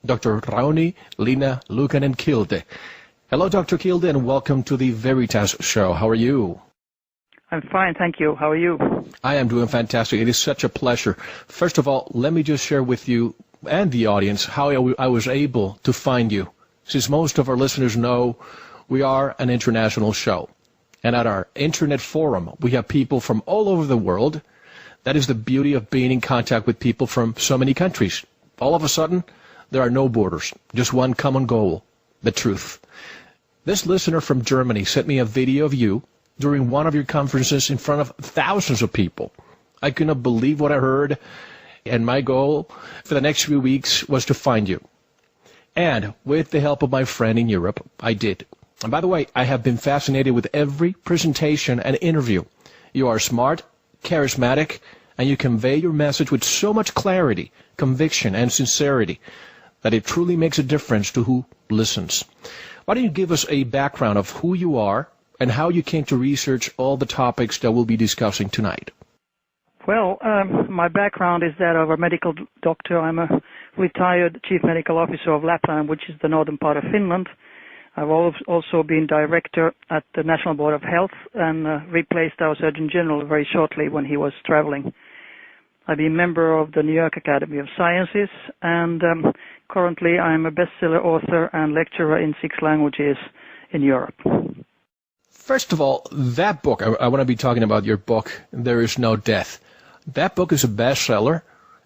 Dr. Rauni Leena Luukkanen-Kilde. Hello, Dr. Kilde, and welcome to the Veritas Show. How are you? I'm fine, thank you. How are you? I am doing fantastic. It is such a pleasure. First of all, let me just share with you and the audience how I was able to find you. Since most of our listeners know, we are an international show. And at our internet forum, we have people from all over the world. That is the beauty of being in contact with people from so many countries. All of a sudden, there are no borders, just one common goal, the truth. This listener from Germany sent me a video of you during one of your conferences in front of thousands of people. I could not believe what I heard, and my goal for the next few weeks was to find you. And with the help of my friend in Europe, I did. And by the way, I have been fascinated with every presentation and interview. You are smart, charismatic, and you convey your message with so much clarity, conviction, and sincerity that it truly makes a difference to who listens. Why don't you give us a background of who you are and how you came to research all the topics that we'll be discussing tonight? Well, my background is that of a medical doctor. I'm a retired chief medical officer of Lapland, which is the northern part of Finland. I've also been director at the National Board of Health and replaced our Surgeon General very shortly when he was traveling. I've been member of the New York Academy of Sciences, and currently I'm a bestseller author and lecturer in 6 languages in Europe. First of all, that book, I want to be talking about your book, There Is No Death. That book is a bestseller.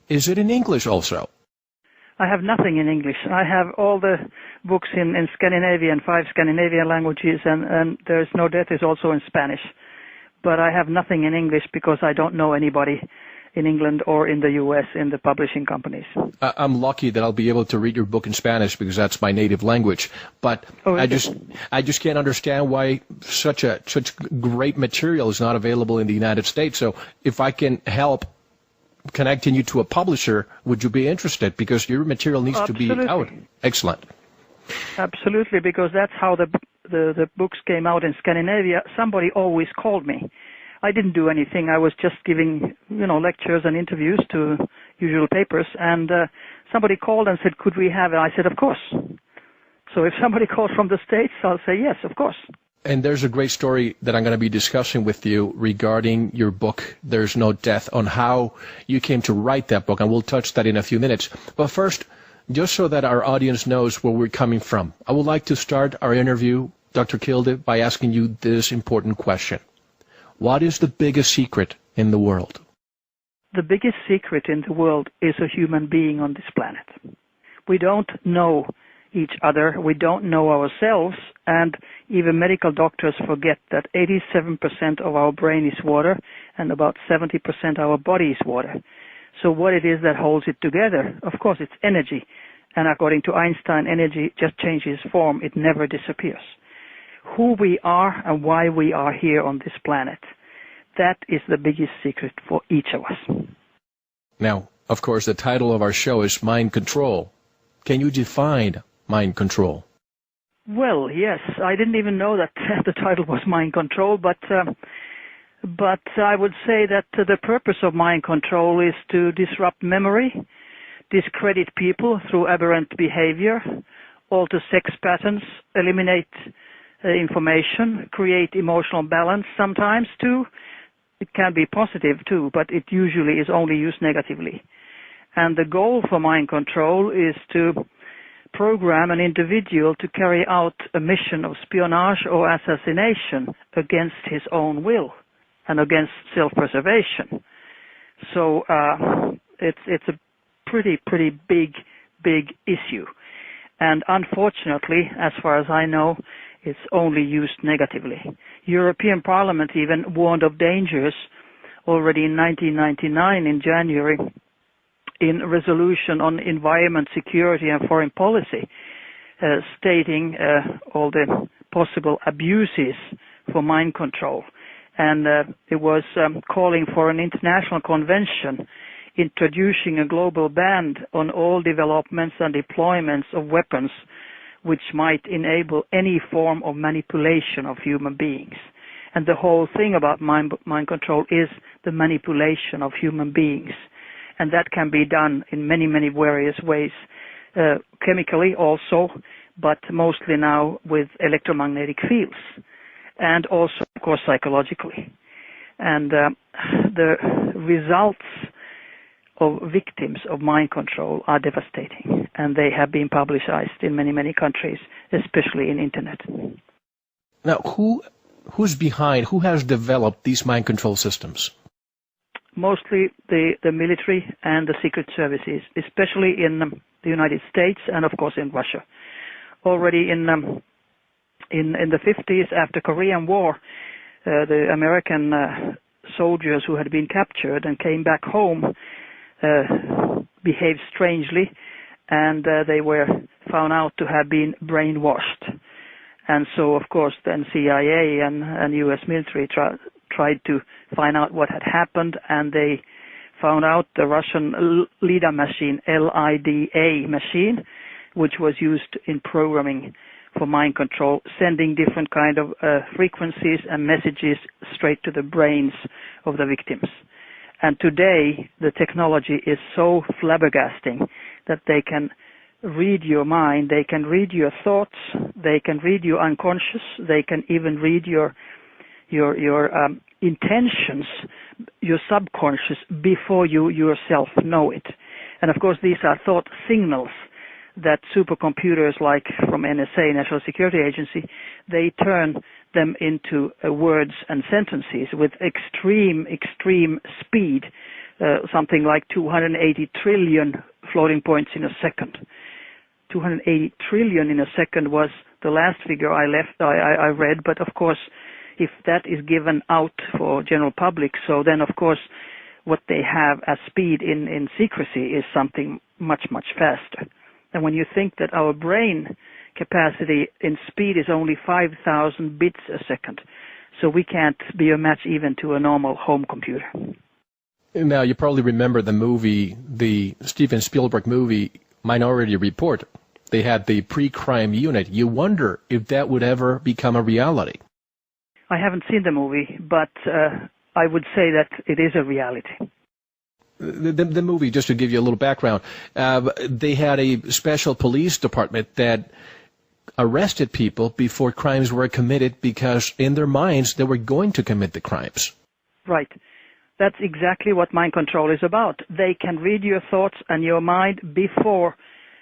Is it in English also? I have nothing in English. I have all the books in Scandinavian, 5 Scandinavian languages, and There Is No Death is also in Spanish. But I have nothing in English because I don't know anybody in England or in the U.S. in the publishing companies. I'm lucky that I'll be able to read your book in Spanish because that's my native language. But I just can't understand why such great material is not available in the United States. So if I can help connecting you to a publisher, would you be interested? Because your material needs to be out. Excellent. Absolutely, because that's how the books came out in Scandinavia. Somebody always called me. I didn't do anything. I was just giving, lectures and interviews to usual papers, and somebody called and said, could we have it? I said, of course. So if somebody calls from the States, I'll say, yes, of course. And there's a great story that I'm going to be discussing with you regarding your book, There's No Death, on how you came to write that book, and we'll touch that in a few minutes. But first, just so that our audience knows where we're coming from, I would like to start our interview, Dr. Kilde, by asking you this important question. What is the biggest secret in the world? The biggest secret in the world is a human being on this planet. We don't know each other, we don't know ourselves, and even medical doctors forget that 87% of our brain is water and about 70% our body is water. So what it is that holds it together? Of course, it's energy. And according to Einstein, energy just changes form. It never disappears. Who we are and why we are here on this planet, that is the biggest secret for each of us. Now, of course, the title of our show is Mind Control. Can you define mind control? Well, yes. I didn't even know that the title was Mind Control, but I would say that the purpose of mind control is to disrupt memory, discredit people through aberrant behavior, alter sex patterns, eliminate information, create emotional balance sometimes too. It can be positive too, but it usually is only used negatively. And the goal for mind control is to program an individual to carry out a mission of espionage or assassination against his own will and against self-preservation. So it's a pretty big issue. And unfortunately, as far as I know, it's only used negatively. European Parliament even warned of dangers already in 1999 in January in a resolution on environment, security and foreign policy, stating all the possible abuses for mind control. And it was calling for an international convention introducing a global ban on all developments and deployments of weapons which might enable any form of manipulation of human beings. And the whole thing about mind control is the manipulation of human beings. And that can be done in many various ways. chemically also, but mostly now with electromagnetic fields, and also, of course, psychologically. And the results of victims of mind control are devastating, and they have been publicized in many, many countries, especially in internet. Now, who's behind, who has developed these mind control systems? Mostly the military and the secret services, especially in the United States and, of course, in Russia. Already in the 50s, after Korean War, the American soldiers who had been captured and came back home behaved strangely, and they were found out to have been brainwashed. And so, of course, then CIA and U.S. military tried to find out what had happened, and they found out the Russian LIDA machine, L-I-D-A machine, which was used in programming for mind control, sending different kind of frequencies and messages straight to the brains of the victims. And today, the technology is so flabbergasting that they can read your mind, they can read your thoughts, they can read your unconscious, they can even read your intentions, your subconscious, before you yourself know it. And of course, these are thought signals that supercomputers like from NSA, National Security Agency, they turn them into words and sentences with extreme speed, something like 280 trillion floating points in a second. 280 trillion in a second was the last figure I read, but of course, if that is given out for general public, so then of course what they have as speed in secrecy is something much faster. And when you think that our brain capacity in speed is only 5,000 bits a second, so we can't be a match even to a normal home computer. Now, you probably remember the Steven Spielberg movie, Minority Report. They had the pre-crime unit. You wonder if that would ever become a reality. I haven't seen the movie, but I would say that it is a reality. The movie, just to give you a little background, they had a special police department that arrested people before crimes were committed because in their minds they were going to commit the crimes. Right. That's exactly what mind control is about. They can read your thoughts and your mind before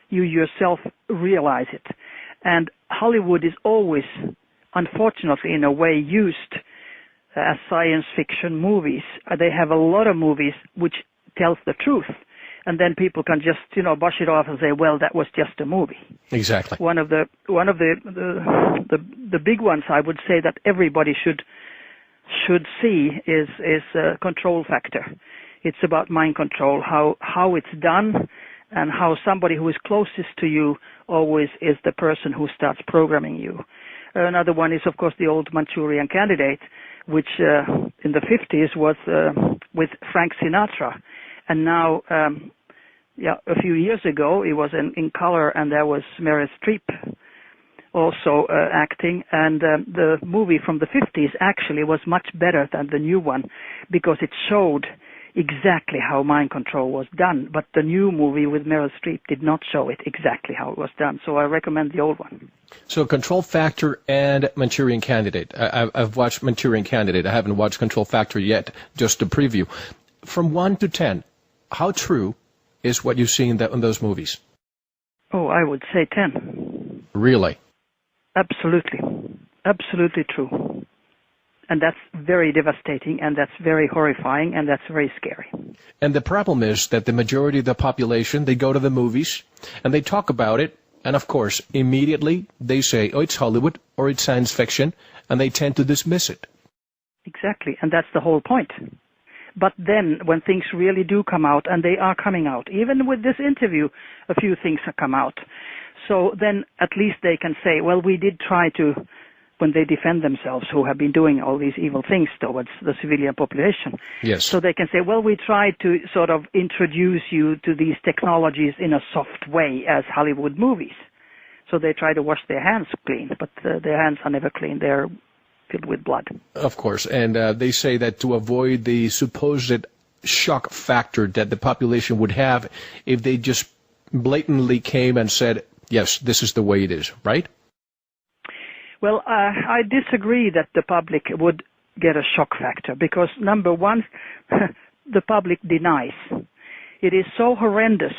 you yourself realize it. And Hollywood is always, unfortunately, in a way, used as science fiction movies. They have a lot of movies which tells the truth, and then people can just brush it off and say, well, that was just a movie. Exactly. One of the big ones I would say that everybody should see is Control Factor. It's about mind control, how it's done, and how somebody who is closest to you always is the person who starts programming you. Another one is, of course, the old Manchurian Candidate, which in the 50s was with Frank Sinatra. And now, a few years ago, it was in color, and there was Meryl Streep also acting. And the movie from the 50s actually was much better than the new one because it showed exactly how mind control was done. But the new movie with Meryl Streep did not show it exactly how it was done. So I recommend the old one. So Control Factor and Manchurian Candidate. I've watched Manchurian Candidate. I haven't watched Control Factor yet, just a preview. From 1 to 10, how true is what you see in those movies? Oh, I would say 10. Really? Absolutely. Absolutely true. And that's very devastating, and that's very horrifying, and that's very scary. And the problem is that the majority of the population, they go to the movies, and they talk about it, and of course, immediately they say, oh, it's Hollywood, or it's science fiction, and they tend to dismiss it. Exactly, and that's the whole point. But then, when things really do come out, and they are coming out, even with this interview, a few things have come out. So then, at least they can say, well, we did try to, when they defend themselves, who have been doing all these evil things towards the civilian population. Yes. So they can say, well, we tried to sort of introduce you to these technologies in a soft way as Hollywood movies. So they try to wash their hands clean, but their hands are never clean. They're filled with blood. Of course, and they say that to avoid the supposed shock factor that the population would have if they just blatantly came and said, yes, this is the way it is, right? Well, I disagree that the public would get a shock factor because, number one, the public denies. It is so horrendous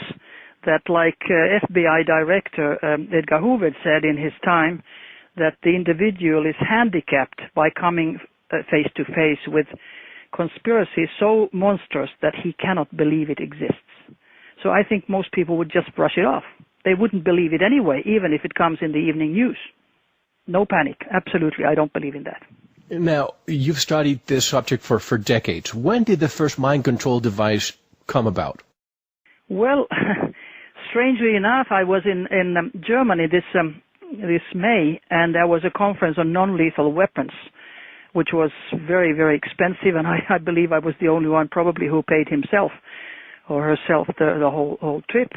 that, like FBI Director Edgar Hoover said in his time, that the individual is handicapped by coming face to face with conspiracy so monstrous that he cannot believe it exists. So I think most people would just brush it off. They wouldn't believe it anyway, even if it comes in the evening news. No panic. Absolutely, I don't believe in that. Now, you've studied this subject for decades. When did the first mind control device come about? Well, strangely enough, I was in Germany this May, and there was a conference on non-lethal weapons, which was very, very expensive, and I believe I was the only one probably who paid himself or herself the whole trip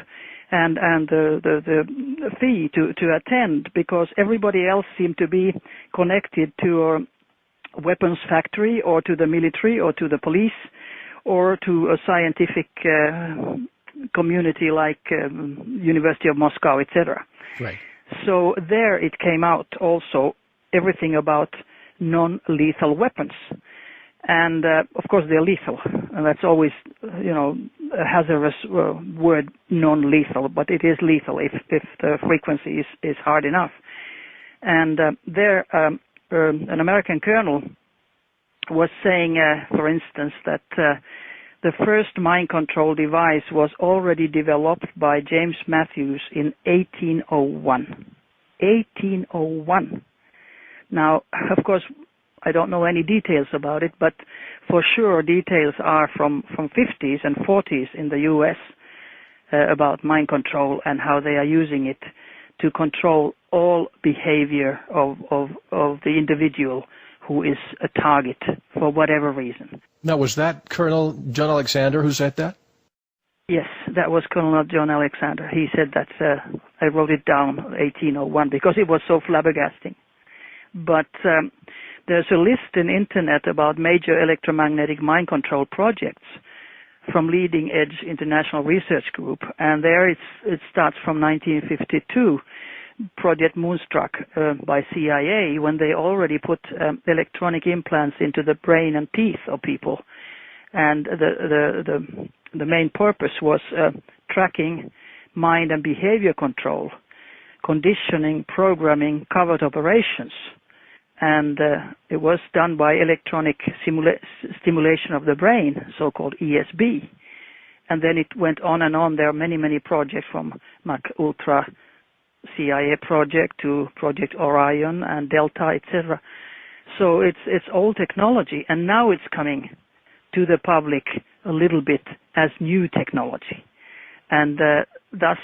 and the fee to attend, because everybody else seemed to be connected to a weapons factory or to the military or to the police or to a scientific community like University of Moscow, etc. Right. So there it came out also everything about non-lethal weapons. And of course they're lethal, and that's always, a hazardous word, non-lethal, but it is lethal if the frequency is hard enough. And there an American colonel was saying, for instance, that the first mind control device was already developed by James Matthews in 1801. 1801. Now, of course, I don't know any details about it, but for sure details are from 50s and 40s in the U.S. About mind control and how they are using it to control all behavior of the individual who is a target for whatever reason. Now, was that Colonel John Alexander who said that? Yes, that was Colonel John Alexander. He said that. I wrote it down, 1801, because it was so flabbergasting. But there's a list in internet about major electromagnetic mind control projects from Leading Edge International Research Group, and there it starts from 1952, Project Moonstruck by CIA, when they already put electronic implants into the brain and teeth of people, and the main purpose was tracking mind and behavior control, conditioning, programming, covert operations. And it was done by electronic stimulation of the brain, so-called ESB. And then it went on and on. There are many, many projects from Mach Ultra CIA project to Project Orion and Delta, etc. So it's old technology, and now it's coming to the public a little bit as new technology. And thus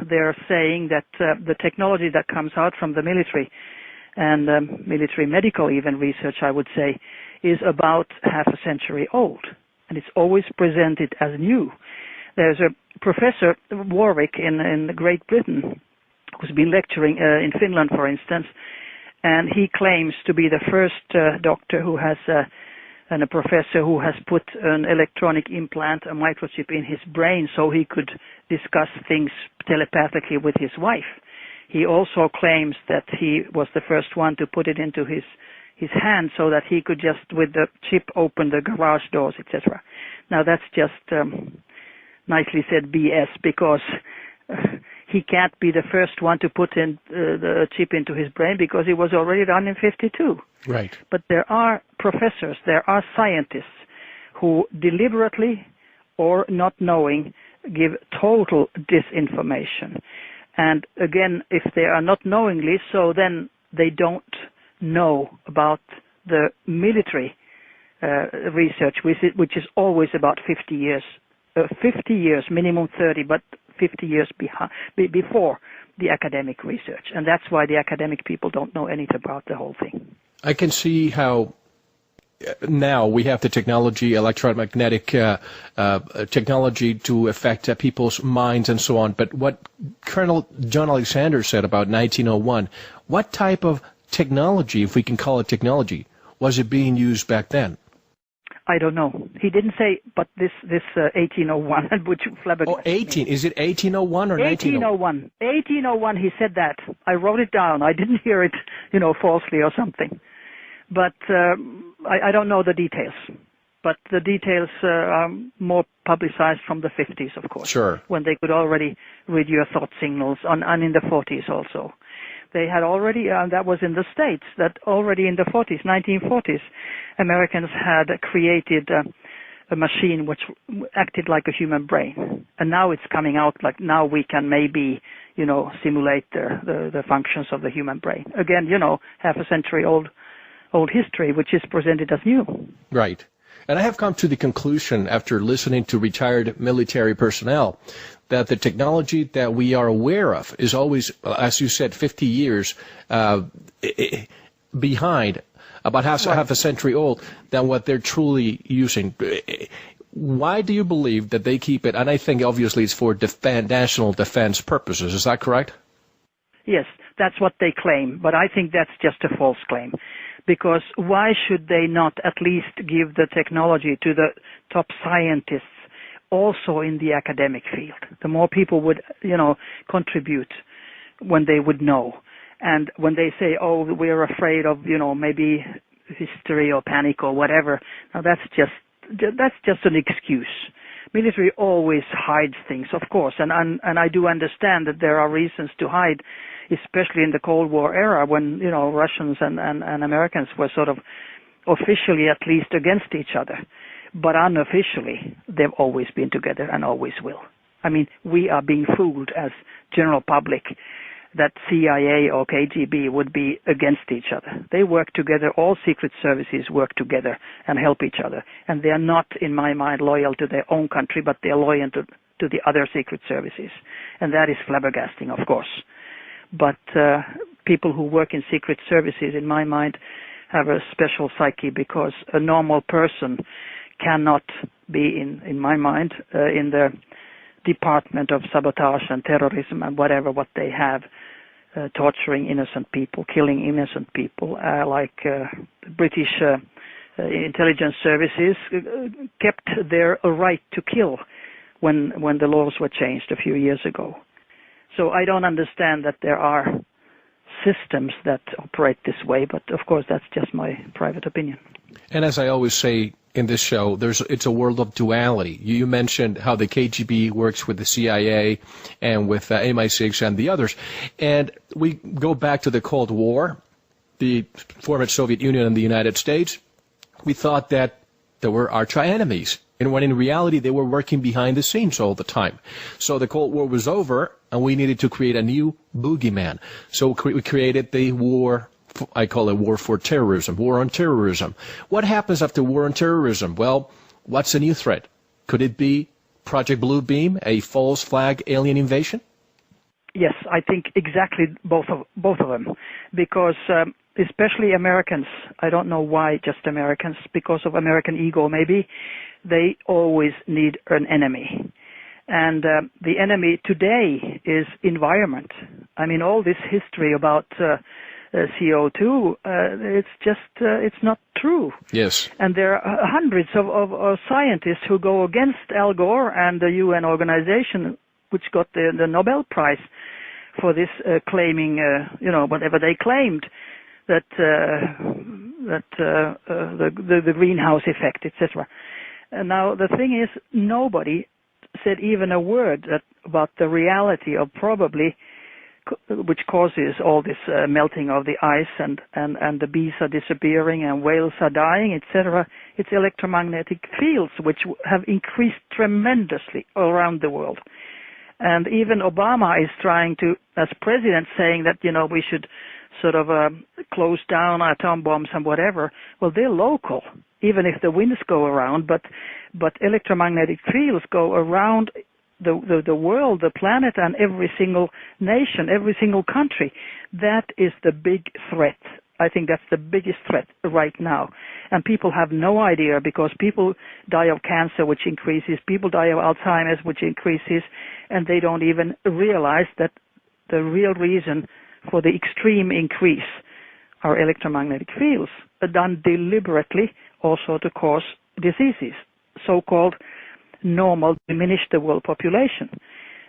they're saying that the technology that comes out from the military and military medical even research, I would say, is about half a century old. And it's always presented as new. There's a Professor Warwick in Great Britain who's been lecturing in Finland, for instance, and he claims to be the first doctor who has and a professor who has put an electronic implant, a microchip in his brain so he could discuss things telepathically with his wife. He also claims that he was the first one to put it into his hand so that he could just, with the chip, open the garage doors, etc. Now that's just nicely said BS, because he can't be the first one to put in the chip into his brain because it was already done in 52. Right. But there are professors, there are scientists who deliberately or not knowing give total disinformation. And again, if they are not knowingly so, then they don't know about the military research, which is always about 50 years, 50 years, minimum 30, but 50 years before the academic research. And that's why the academic people don't know anything about the whole thing. I can see how now we have the technology, electromagnetic technology to affect people's minds and so on. But what Colonel John Alexander said about 1901, what type of technology, if we can call it technology, was it being used back then? I don't know. He didn't say, but this 1801, which flabbergasted 18. me. Is it 1801 or 1901? 1801, he said that. I wrote it down. I didn't hear it, falsely or something. But I don't know the details. But the details are more publicized from the 50s, of course. Sure. When they could already read your thought signals, and in the 40s also. They had already, that was in the States, that already in the 40s, 1940s, Americans had created a machine which acted like a human brain. And now it's coming out like now we can maybe, simulate the functions of the human brain. Again, half a century old history, which is presented as new. Right. And I have come to the conclusion after listening to retired military personnel that the technology that we are aware of is always, as you said, 50 years behind, about half a century old, than what they're truly using. Why do you believe that they keep it? And I think obviously it's for national defense purposes. Is that correct? Yes, that's what they claim, but I think that's just a false claim. Because why should they not at least give the technology to the top scientists also in the academic field? The more people would, contribute when they would know. And when they say, oh, we're afraid of, maybe hysteria or panic or whatever, now that's just an excuse. Military always hides things, of course, and I do understand that there are reasons to hide, especially in the Cold War era when, Russians and Americans were sort of officially at least against each other. But unofficially, they've always been together and always will. I mean, we are being fooled as general public that CIA or KGB would be against each other. They work together, all secret services work together and help each other. And they are not, in my mind, loyal to their own country, but they are loyal to the other secret services. And that is flabbergasting, of course. But people who work in secret services, in my mind, have a special psyche because a normal person cannot be, in my mind, in the Department of Sabotage and Terrorism and whatever what they have, torturing innocent people, killing innocent people, like British intelligence services kept their right to kill when the laws were changed a few years ago. So I don't understand that there are systems that operate this way, but of course that's just my private opinion. And as I always say in this show, it's a world of duality. You mentioned how the KGB works with the CIA and with MI6 and the others. And we go back to the Cold War, the former Soviet Union and the United States. We thought that they were arch enemies, and when in reality they were working behind the scenes all the time. So the Cold War was over, and we needed to create a new boogeyman. So we created the war, I call it war for terrorism, war on terrorism. What happens after war on terrorism? Well, what's a new threat? Could it be Project Blue Beam, a false flag alien invasion? Yes, I think exactly both of them, because especially Americans, I don't know why just Americans, because of American ego maybe, they always need an enemy. And the enemy today is environment. I mean, all this history about CO2, it's not true. Yes. And there are hundreds of scientists who go against Al Gore and the UN organization, which got the Nobel Prize for this claiming, whatever they claimed, that the greenhouse effect, etc. And now the thing is, nobody said even a word about the reality of probably which causes all this melting of the ice and the bees are disappearing and whales are dying, etc. It's electromagnetic fields which have increased tremendously around the world. And even Obama is trying to, as president, saying that, we should sort of close down atom bombs and whatever. Well, they're local, even if the winds go around, but electromagnetic fields go around the world, the planet, and every single nation, every single country. That is the big threat. I think that's the biggest threat right now. And people have no idea, because people die of cancer, which increases, people die of Alzheimer's, which increases, and they don't even realize that the real reason for the extreme increase are electromagnetic fields, done deliberately also to cause diseases, so-called normal, diminished the world population.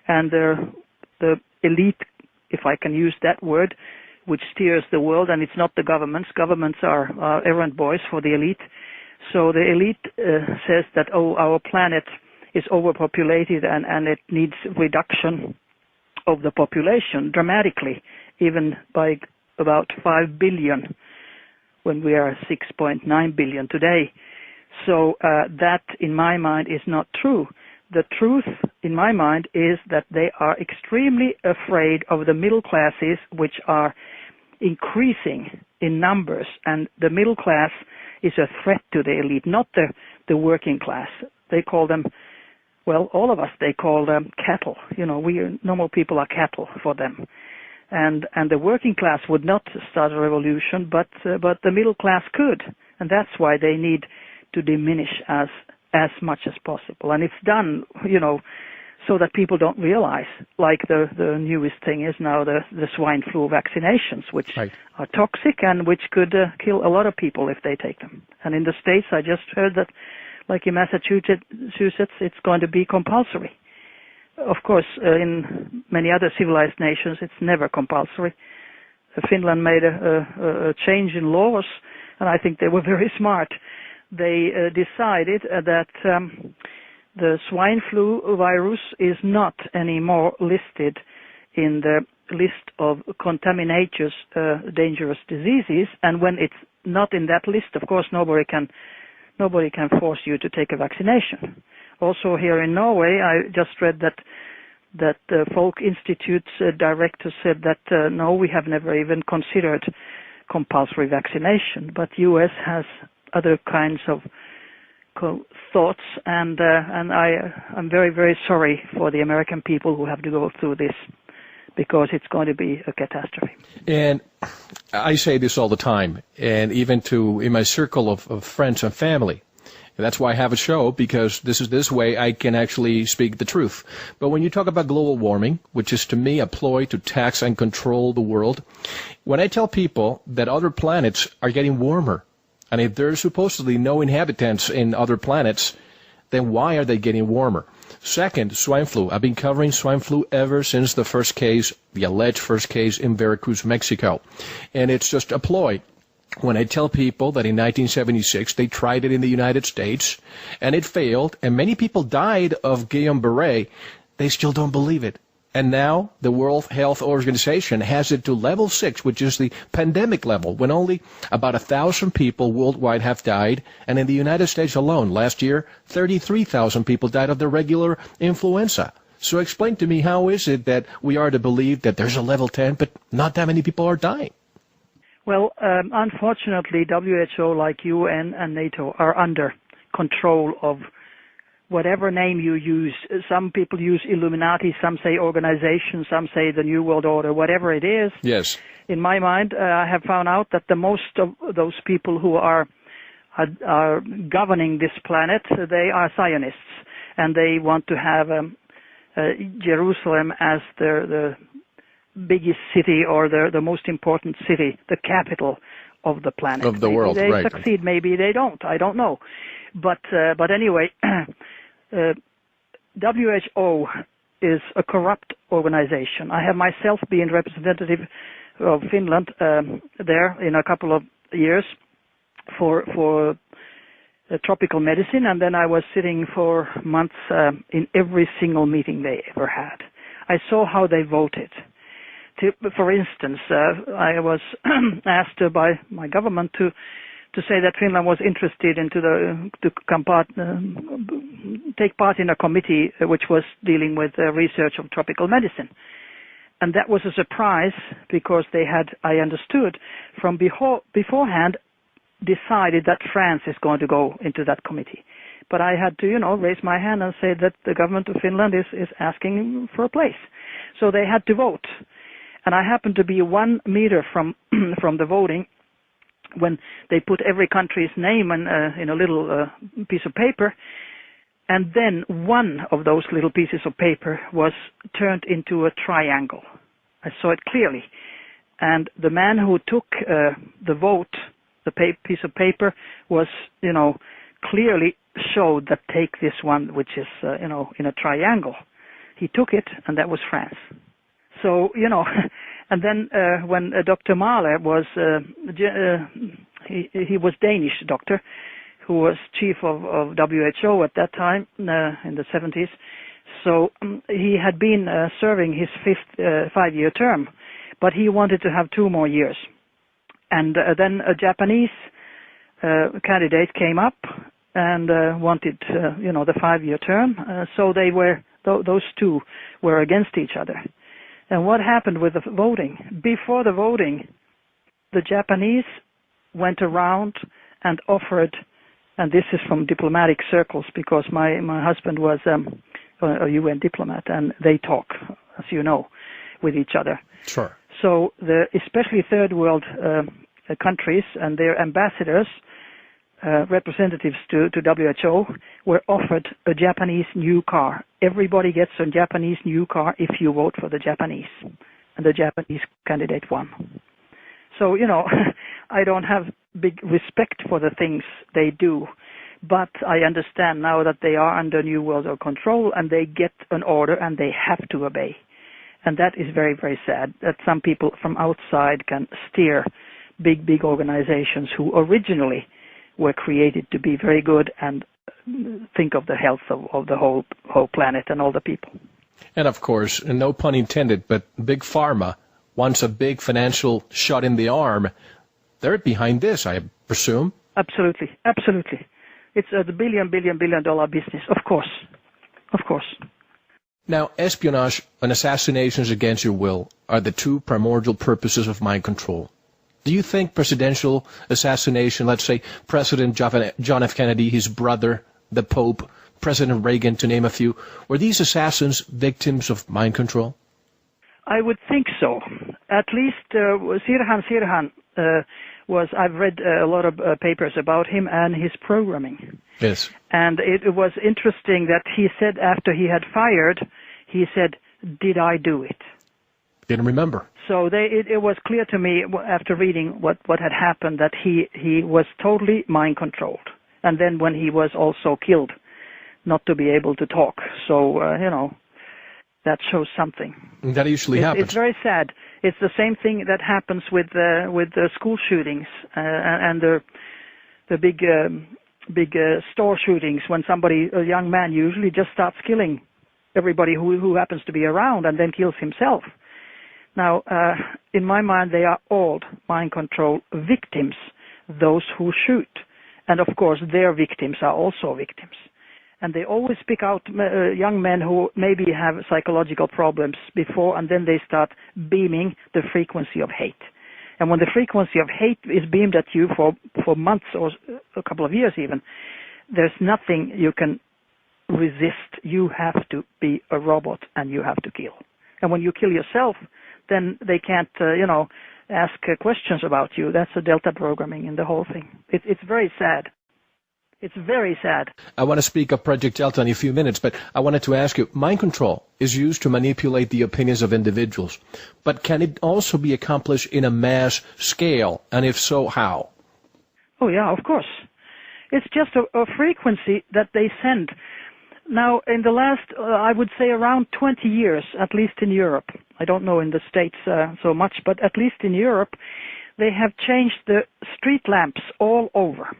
And the elite, if I can use that word, which steers the world, and it's not the governments. Governments are errand boys for the elite. So the elite says that, our planet is overpopulated and it needs reduction of the population dramatically, even by about 5 billion, when we are 6.9 billion today. So that, in my mind, is not true. The truth, in my mind, is that they are extremely afraid of the middle classes, which are increasing in numbers, and the middle class is a threat to the elite, not the working class. They call them, well, all of us, they call them cattle. We normal people are cattle for them. And the working class would not start a revolution, but the middle class could. And that's why they need to diminish as much as possible. And it's done, so that people don't realize, like the newest thing is now the swine flu vaccinations, which right. are toxic and which could kill a lot of people if they take them. And in the States, I just heard that, like in Massachusetts, it's going to be compulsory. Of course, in many other civilized nations, it's never compulsory. Finland made a change in laws, and I think they were very smart. They decided that the swine flu virus is not anymore listed in the list of contaminated dangerous diseases, and when it's not in that list, of course, nobody can force you to take a vaccination. Also here in Norway, I just read that the Folk Institute's director said that no, we have never even considered compulsory vaccination, but U.S. has other kinds of thoughts, and I'm very, very sorry for the American people who have to go through this, because it's going to be a catastrophe. And I say this all the time, and even in my circle of friends and family. And that's why I have a show, because this way I can actually speak the truth. But when you talk about global warming, which is to me a ploy to tax and control the world, when I tell people that other planets are getting warmer, and if there's supposedly no inhabitants in other planets, then why are they getting warmer? Second, swine flu. I've been covering swine flu ever since the alleged first case in Veracruz, Mexico. And it's just a ploy. When I tell people that in 1976 they tried it in the United States and it failed and many people died of Guillain-Barré, they still don't believe it. And now the World Health Organization has it to level 6, which is the pandemic level, when only about 1,000 people worldwide have died. And in the United States alone, last year, 33,000 people died of the regular influenza. So explain to me, how is it that we are to believe that there's a level 10, but not that many people are dying? Well, unfortunately, WHO, like UN and NATO, are under control of whatever name you use. Some people use Illuminati, some say organization, some say the New World Order, whatever it is. Yes. In my mind, I have found out that the most of those people who are governing this planet, they are Zionists, and they want to have Jerusalem as the biggest city, or the most important city, the capital of the planet. Of the world, maybe they right. succeed, maybe they don't. I don't know. But anyway, WHO is a corrupt organization. I have myself been representative of Finland there in a couple of years for tropical medicine, and then I was sitting for months in every single meeting they ever had. I saw how they voted. For instance, I was asked by my government to say that Finland was interested to take part in a committee which was dealing with research of tropical medicine. And that was a surprise, because they had, I understood, from beforehand decided that France is going to go into that committee. But I had to, raise my hand and say that the government of Finland is asking for a place. So they had to vote. And I happened to be 1 meter from the voting when they put every country's name in a little piece of paper. And then one of those little pieces of paper was turned into a triangle. I saw it clearly. And the man who took the vote, the piece of paper, was, clearly showed that take this one, which is, in a triangle. He took it, and that was France. So, and then when Dr. Mahler was, he was Danish doctor, who was chief of WHO at that time, in the 70s. So he had been serving his fifth 5-year term, but he wanted to have 2 more years. And then a Japanese candidate came up and wanted, the 5-year term. So they were, those two were against each other. And what happened with the voting? Before the voting, the Japanese went around and offered, and this is from diplomatic circles because my husband was a UN diplomat, and they talk, as you know, with each other. Sure. So especially third world countries and their ambassadors, representatives to WHO, were offered a Japanese new car. Everybody gets a Japanese new car if you vote for the Japanese. And the Japanese candidate won. So, I don't have big respect for the things they do, but I understand now that they are under New World Order control and they get an order and they have to obey. And that is very, very sad that some people from outside can steer big organizations who originally were created to be very good and think of the health of the whole planet and all the people. And of course, no pun intended, but Big Pharma wants a big financial shot in the arm. They're behind this, I presume. Absolutely. It's a billion dollar business, of course. Now, espionage and assassinations against your will are the 2 primordial purposes of mind control. Do you think presidential assassination, let's say President John F. Kennedy, his brother, the Pope, President Reagan, to name a few, were these assassins victims of mind control? I would think so. At least Sirhan I've read a lot of papers about him and his programming. Yes. And it was interesting that he said after he had fired, he said, "Did I do it?" Didn't remember. So it was clear to me after reading what had happened that he was totally mind controlled. And then when he was also killed, not to be able to talk. So, that shows something. That usually happens. It's very sad. It's the same thing that happens with the school shootings and the big store shootings when a young man usually just starts killing everybody who happens to be around and then kills himself. Now, in my mind, they are all mind control victims, those who shoot. And of course, their victims are also victims. And they always pick out young men who maybe have psychological problems before, and then they start beaming the frequency of hate. And when the frequency of hate is beamed at you for months or a couple of years even, there's nothing you can resist. You have to be a robot and you have to kill. And when you kill yourself, then they can't, ask questions about you. That's a Delta programming in the whole thing. It's very sad. It's very sad. I want to speak of Project Delta in a few minutes, but I wanted to ask you, mind control is used to manipulate the opinions of individuals, but can it also be accomplished in a mass scale, and if so, how? Oh, yeah, of course. It's just a frequency that they send. Now, in the last, I would say around 20 years, at least in Europe, I don't know in the States so much, but at least in Europe, they have changed the street lamps all over.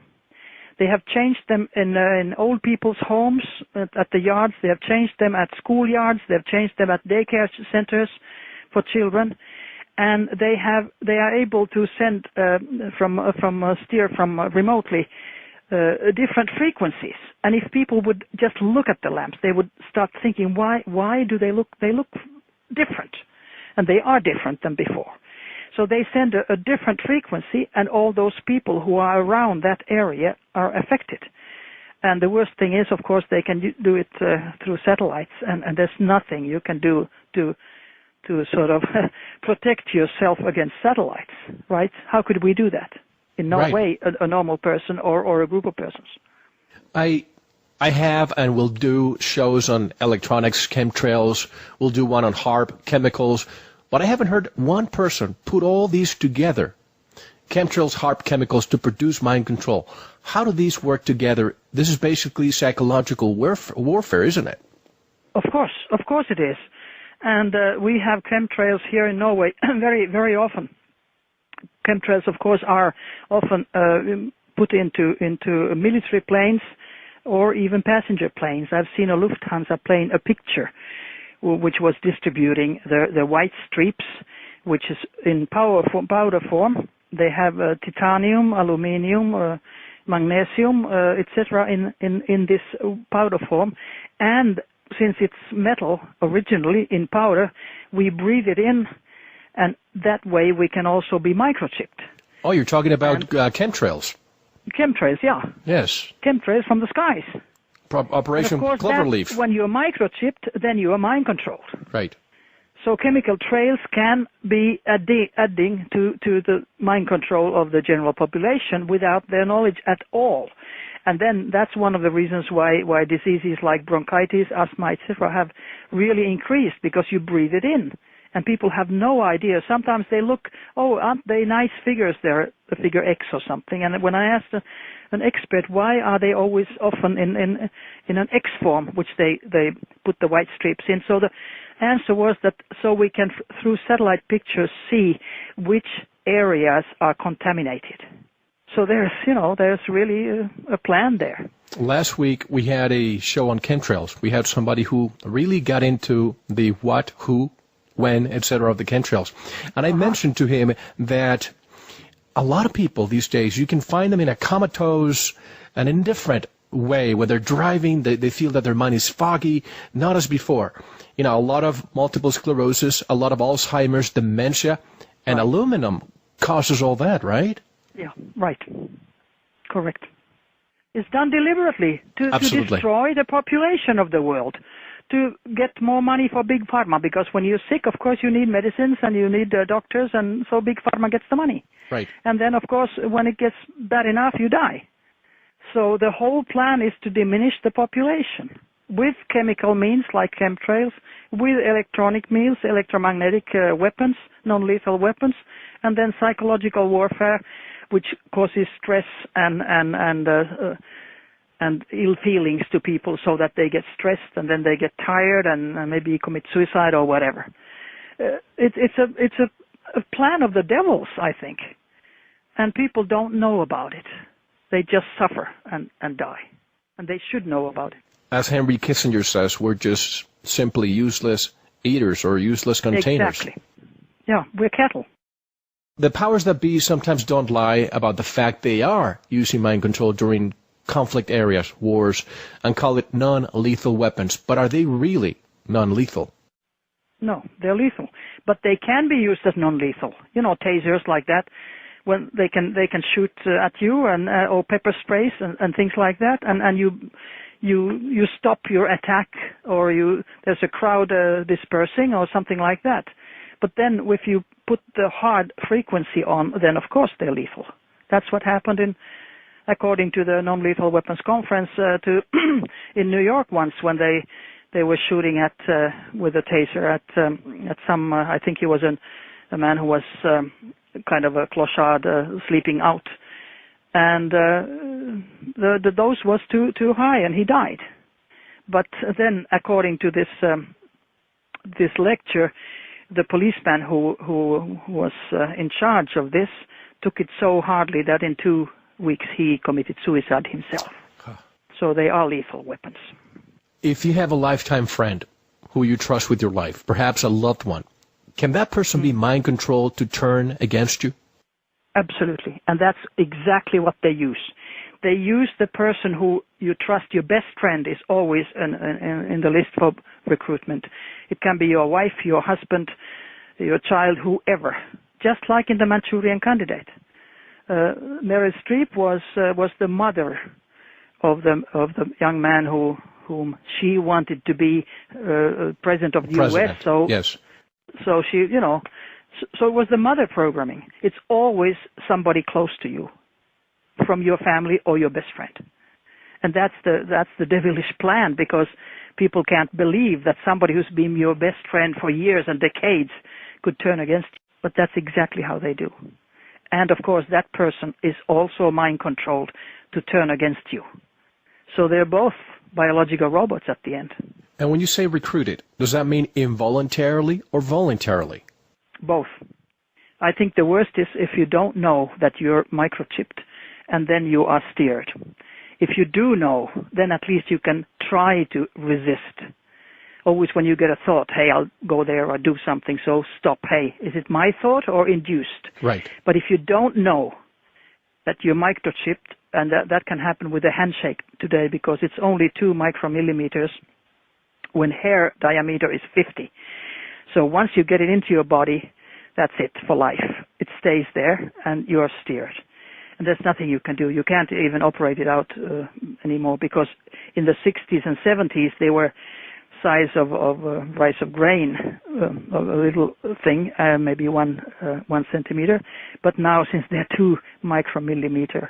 They have changed them in old people's homes, at the yards. They have changed them at schoolyards. They have changed them at daycare centers for children, and they are able to send steer from remotely different frequencies. And if people would just look at the lamps, they would start thinking, why do they look? They look different, and they are different than before. So they send a different frequency, and all those people who are around that area are affected. And the worst thing is, of course, they can do it through satellites, and there's nothing you can do to sort of protect yourself against satellites, right? How could we do that? In no way a normal person or a group of persons. I have and will do shows on electronics, chemtrails. We'll do one on HAARP, chemicals. But I haven't heard one person put all these together chemtrails, HAARP chemicals to produce mind control. How do these work together? This is basically psychological warfare, isn't it? Of course it is. And we have chemtrails here in Norway very, very often. Chemtrails, of course, are often put into military planes or even passenger planes. I've seen a Lufthansa plane, a picture, which was distributing the white streaks, which is in powder form. They have titanium, aluminium, magnesium, etc. in this powder form. And since it's metal originally in powder, we breathe it in, and that way we can also be microchipped. Oh, you're talking about chemtrails. Chemtrails, yeah. Yes. Chemtrails from the skies. Operation and of course, Cloverleaf. When you're microchipped, then you are mind controlled. Right. So chemical trails can be adding to the mind control of the general population without their knowledge at all. And then that's one of the reasons why diseases like bronchitis, asthma, etc. have really increased, because you breathe it in. And people have no idea. Sometimes they look, oh, aren't they nice figures there, the figure X or something. And when I asked an expert, why are they always often in an X form, which they put the white strips in? So the answer was that so we can, through satellite pictures, see which areas are contaminated. So there's really a plan there. Last week we had a show on chemtrails. We had somebody who really got into the what, who, when, etc. of the chemtrails. And I mentioned to him that a lot of people these days, you can find them in a comatose and indifferent way. When they're driving, they feel that their mind is foggy, not as before. A lot of multiple sclerosis, a lot of Alzheimer's, dementia, and aluminum causes all that, right? Yeah, right. Correct. It's done deliberately to destroy the population of the world, to get more money for Big Pharma, because when you're sick, of course, you need medicines and you need doctors, and so Big Pharma gets the money. Right. And then, of course, when it gets bad enough, you die. So the whole plan is to diminish the population with chemical means like chemtrails, with electronic means, electromagnetic weapons, non-lethal weapons, and then psychological warfare, which causes stress and ill feelings to people, so that they get stressed and then they get tired and maybe commit suicide or whatever. It's a plan of the devil's, I think, and people don't know about it. They just suffer and die, and they should know about it. As Henry Kissinger says, we're just simply useless eaters or useless containers. Exactly. Yeah, we're cattle. The powers that be sometimes don't lie about the fact they are using mind control during conflict areas, wars, and call it non-lethal weapons. But are they really non-lethal? No, they're lethal. But they can be used as non-lethal. Tasers like that, when they can shoot at you, and or pepper sprays and things like that, and you stop your attack, or there's a crowd dispersing or something like that. But then if you put the hard frequency on, then of course they're lethal. That's what happened according to the Non-Lethal Weapons Conference in New York once, when they were shooting with a taser at some, I think he was a man who was kind of a clochard sleeping out. And the dose was too high, and he died. But then, according to this lecture, the policeman who was in charge of this took it so hardly that in 2 weeks he committed suicide himself. So they are lethal weapons. If you have a lifetime friend who you trust with your life, perhaps a loved one, can that person be mind controlled to turn against you? Absolutely. And that's exactly what they use. They use the person who you trust. Your best friend is always in the list for recruitment. It can be your wife, your husband, your child, whoever. Just like in the Manchurian Candidate. Meryl Streep was the mother of the young man whom she wanted to be president of the U.S. So yes. So she, so it was the mother programming. It's always somebody close to you, from your family or your best friend, and that's the devilish plan, because people can't believe that somebody who's been your best friend for years and decades could turn against you. But that's exactly how they do. And of course, that person is also mind controlled to turn against you. So they're both biological robots at the end. And when you say recruited, does that mean involuntarily or voluntarily? Both. I think the worst is if you don't know that you're microchipped and then you are steered. If you do know, then at least you can try to resist. Always when you get a thought, hey, I'll go there or do something, so stop. Hey, is it my thought or induced? Right. But if you don't know that you're microchipped, and that can happen with a handshake today because it's only 2 micromillimeters when hair diameter is 50. So once you get it into your body, that's it for life. It stays there and you're steered. And there's nothing you can do. You can't even operate it out anymore because in the 60s and 70s they were size of rice of grain, a little thing, maybe 1 centimeter. But now since they're 2 micromillimeter,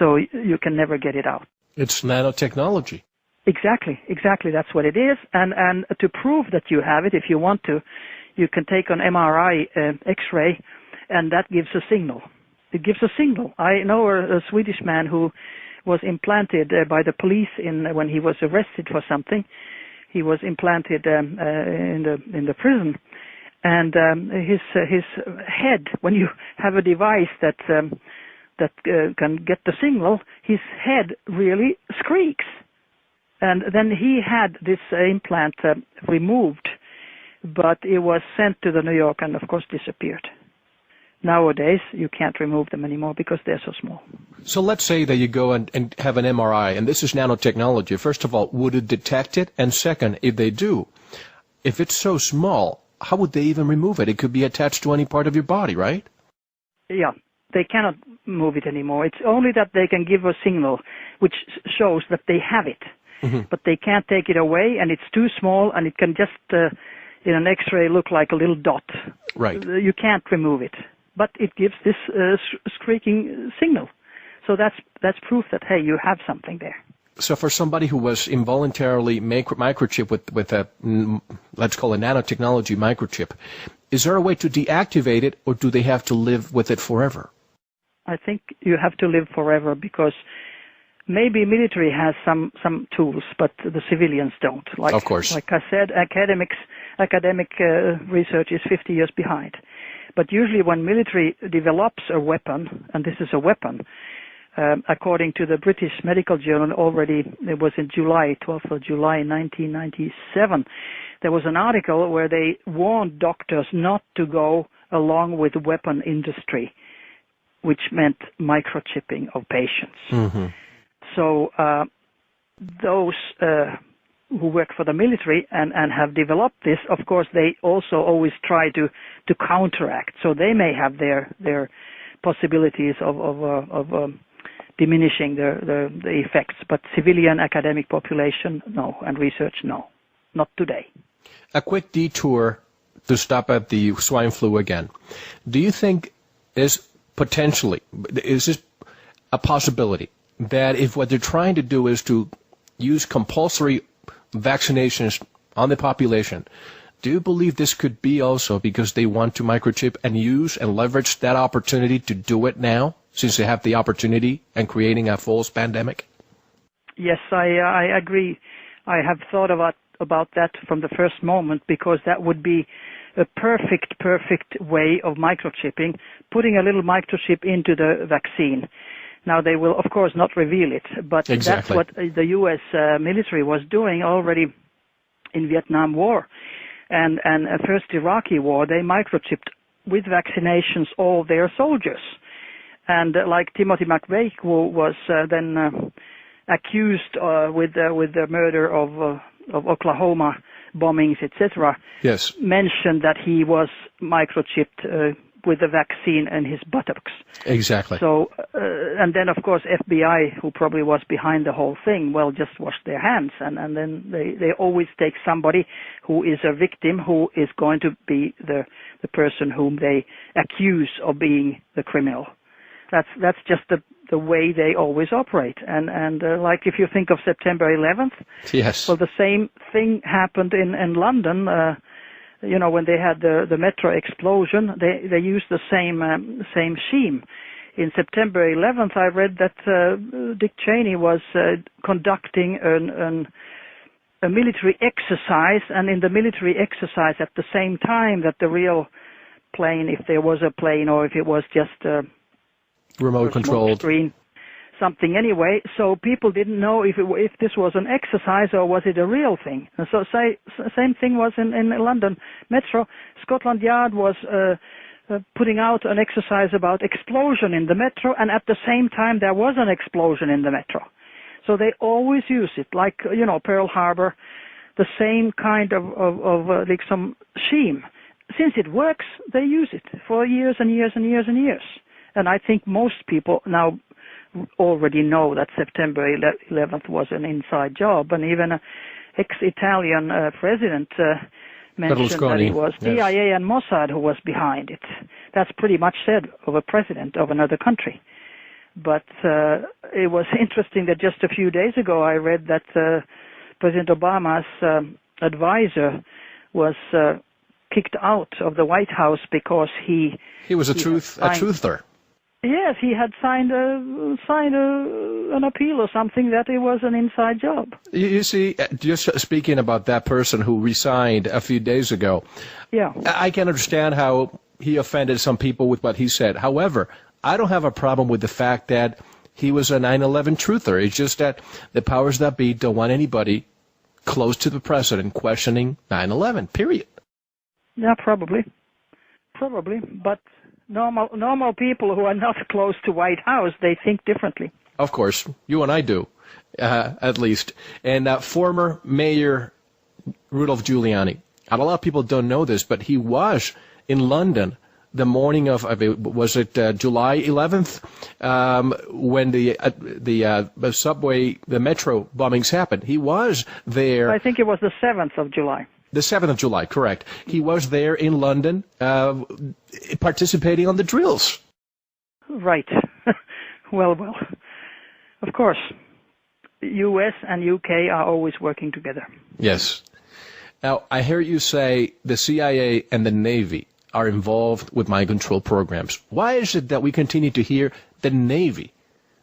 so you can never get it out. It's nanotechnology. Exactly. That's what it is. And to prove that you have it, if you want to, you can take an MRI, X-ray, and that gives a signal. It gives a signal. I know a Swedish man who was implanted by the police when he was arrested for something. He was implanted in the prison, and his head. When you have a device that can get the signal, his head really squeaks. And then he had this implant removed, but it was sent to the New York and, of course, disappeared. Nowadays, you can't remove them anymore because they're so small. So let's say that you go and have an MRI, and this is nanotechnology. First of all, would it detect it? And second, if they do, if it's so small, how would they even remove it? It could be attached to any part of your body, right? Yeah, they cannot move it anymore. It's only that they can give a signal which shows that they have it. Mm-hmm. But they can't take it away, and it's too small, and it can just, in an X-ray, look like a little dot. Right. You can't remove it. But it gives this squeaking signal. So that's proof that, hey, you have something there. So for somebody who was involuntarily microchip with a, let's call it nanotechnology microchip, is there a way to deactivate it, or do they have to live with it forever? I think you have to live forever because maybe military has some tools, but the civilians don't. Of course. Like I said, academic research is 50 years behind. But usually when military develops a weapon, and this is a weapon, according to the British Medical Journal, already it was in 12th of July 1997, there was an article where they warned doctors not to go along with the weapon industry, which meant microchipping of patients. Mm-hmm. So those who work for the military and have developed this, of course, they also always try to counteract. So they may have their possibilities of diminishing the effects, but civilian academic population, no, and research, no, not today. A quick detour to stop at the swine flu again. Do you think is this a possibility that if what they're trying to do is to use compulsory vaccinations on the population, do you believe this could be also because they want to microchip and use and leverage that opportunity to do it now, since they have the opportunity and creating a false pandemic? Yes, I agree. I have thought about that from the first moment, because that would be a perfect way of microchipping, putting a little microchip into the vaccine. Now, they will, of course, not reveal it, but exactly. That's what the U.S. Military was doing already in Vietnam War. And first Iraqi war, they microchipped with vaccinations all their soldiers. And like Timothy McVeigh, who was then accused with the murder of Oklahoma bombings, etc., yes, mentioned that he was microchipped with the vaccine in his buttocks. Exactly. So, and then of course FBI, who probably was behind the whole thing, well, just washed their hands, and then they always take somebody who is a victim, who is going to be the person whom they accuse of being the criminal. That's just the way they always operate. And like if you think of September 11th, yes, well, the same thing happened in London. when they had the metro explosion, they used the same scheme. In September 11th, I read that Dick Cheney was conducting a military exercise, and in the military exercise at the same time that the real plane, if there was a plane or if it was just a remote controlled screen, something anyway. So people didn't know if this was an exercise or was it a real thing. And so same thing was in London Metro. Scotland Yard was putting out an exercise about explosion in the metro, and at the same time there was an explosion in the metro. So they always use it, like Pearl Harbor, the same kind of like some scheme. Since it works, they use it for years and years and years and years. And I think most people now already know that September 11th was an inside job, and even an ex-Italian president mentioned that it was CIA and Mossad who was behind it. That's pretty much said of a president of another country. But it was interesting that just a few days ago I read that President Obama's advisor was kicked out of the White House because he was a truther. Yes, he had signed an appeal or something that it was an inside job. You see, just speaking about that person who resigned a few days ago, yeah, I can understand how he offended some people with what he said. However, I don't have a problem with the fact that he was a 9/11 truther. It's just that the powers that be don't want anybody close to the president questioning 9/11, period. Yeah, probably. But normal people who are not close to White House, they think differently. Of course. You and I do, at least. And former Mayor Rudolph Giuliani. A lot of people don't know this, but he was in London the morning of, was it July 11th, when the subway, the metro bombings happened. He was there. I think it was the 7th of July. The 7th of July, correct. He was there in London participating on the drills. Right. Well, of course. U.S. and U.K. are always working together. Yes. Now, I hear you say the CIA and the Navy are involved with mind control programs. Why is it that we continue to hear the Navy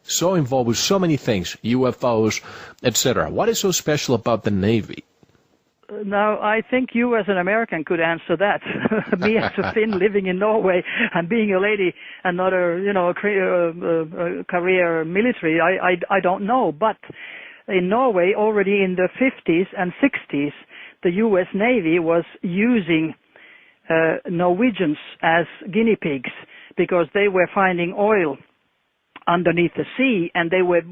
so involved with so many things, UFOs, etc.? What is so special about the Navy? Now, I think you as an American could answer that. Me as a Finn living in Norway and being a lady and not a career military, I don't know. But in Norway, already in the 50s and 60s, the U.S. Navy was using Norwegians as guinea pigs because they were finding oil underneath the sea, and they were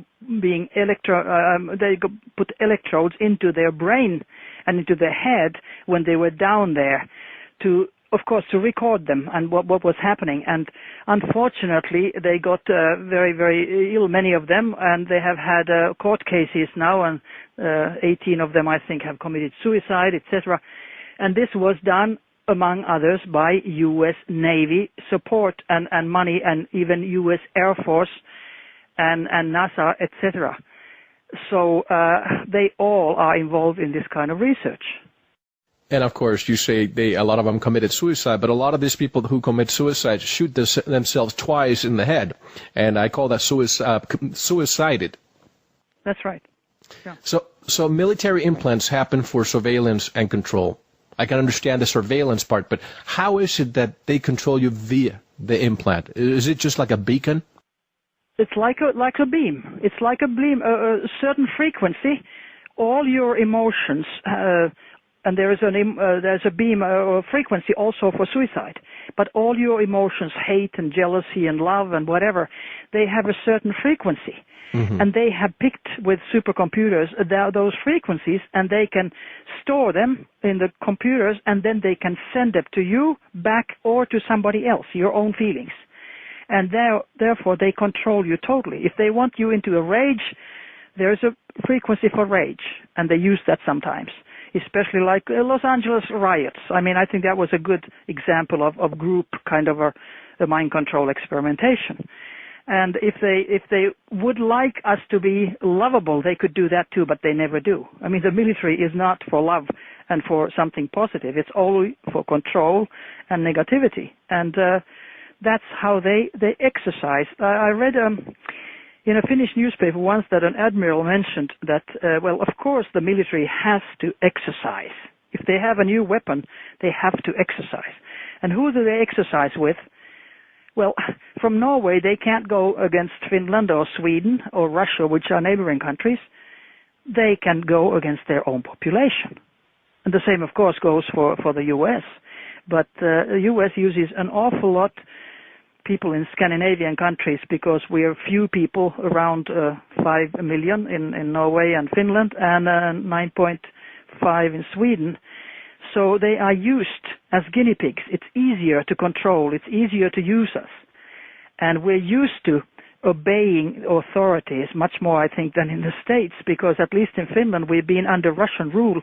being they put electrodes into their brain and into their head when they were down there to record them and what was happening. And unfortunately, they got very, very ill, many of them, and they have had court cases now, and 18 of them, I think, have committed suicide, etc. And this was done, among others, by U.S. Navy support and money, and even U.S. Air Force and NASA, etc. So they all are involved in this kind of research. And of course, you say a lot of them committed suicide, but a lot of these people who commit suicide shoot themselves twice in the head, and I call that suicided. That's right. Yeah. So military implants happen for surveillance and control. I can understand the surveillance part, but how is it that they control you via the implant? Is it just like a beacon? It's like a beam. It's like a beam, a certain frequency. All your emotions, and there's a beam or frequency also for suicide. But all your emotions, hate and jealousy and love and whatever, they have a certain frequency. Mm-hmm. And they have picked with supercomputers those frequencies, and they can store them in the computers, and then they can send it to you back or to somebody else, your own feelings. And therefore they control you totally. If they want you into a rage, there's a frequency for rage, and they use that sometimes, especially like Los Angeles riots. I mean, I think that was a good example of group kind of a mind control experimentation. And if they would like us to be lovable, they could do that too, but they never do. I mean, the military is not for love and for something positive. It's only for control and negativity. And that's how they exercise. I read in a Finnish newspaper once that an admiral mentioned that, well, of course the military has to exercise. If they have a new weapon, they have to exercise. And who do they exercise with? Well, from Norway, they can't go against Finland or Sweden or Russia, which are neighboring countries. They can go against their own population. And the same, of course, goes for the U.S. But the U.S. uses an awful lot people in Scandinavian countries because we are few people, around 5 million in Norway and Finland, and 9.5 in Sweden. So they are used as guinea pigs. It's easier to control. It's easier to use us. And we're used to obeying authorities much more, I think, than in the States, because at least in Finland we've been under Russian rule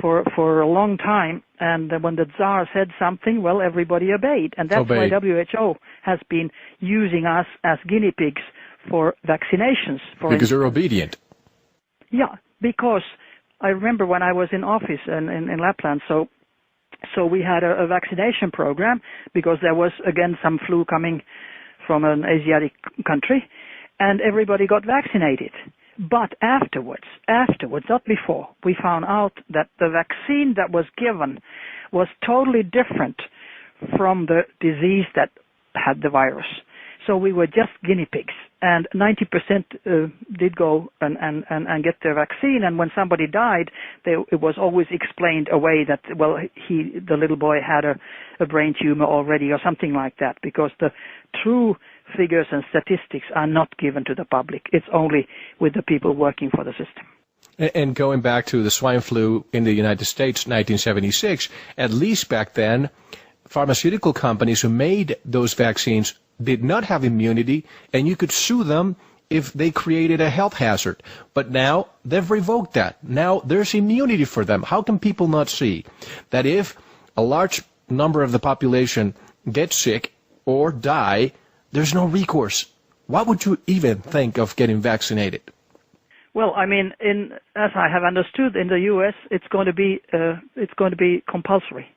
for a long time. And when the Tsar said something, well, everybody obeyed. And that's why WHO has been using us as guinea pigs for vaccinations. Because they're obedient. Yeah, because I remember when I was in office in Lapland, so we had a vaccination program because there was, again, some flu coming from an Asiatic country, and everybody got vaccinated. But afterwards, not before, we found out that the vaccine that was given was totally different from the disease that had the virus. So we were just guinea pigs, and 90% did go and get their vaccine. And when somebody died, it was always explained away that, well, the little boy had a brain tumor already or something like that, because the true figures and statistics are not given to the public. It's only with the people working for the system. And going back to the swine flu in the United States, 1976, at least back then, pharmaceutical companies who made those vaccines did not have immunity, and you could sue them if they created a health hazard. But now they've revoked that. Now there's immunity for them. How can people not see that if a large number of the population gets sick or die, there's no recourse? Why would you even think of getting vaccinated? Well, I mean, as I have understood, in the U.S., it's going to be compulsory.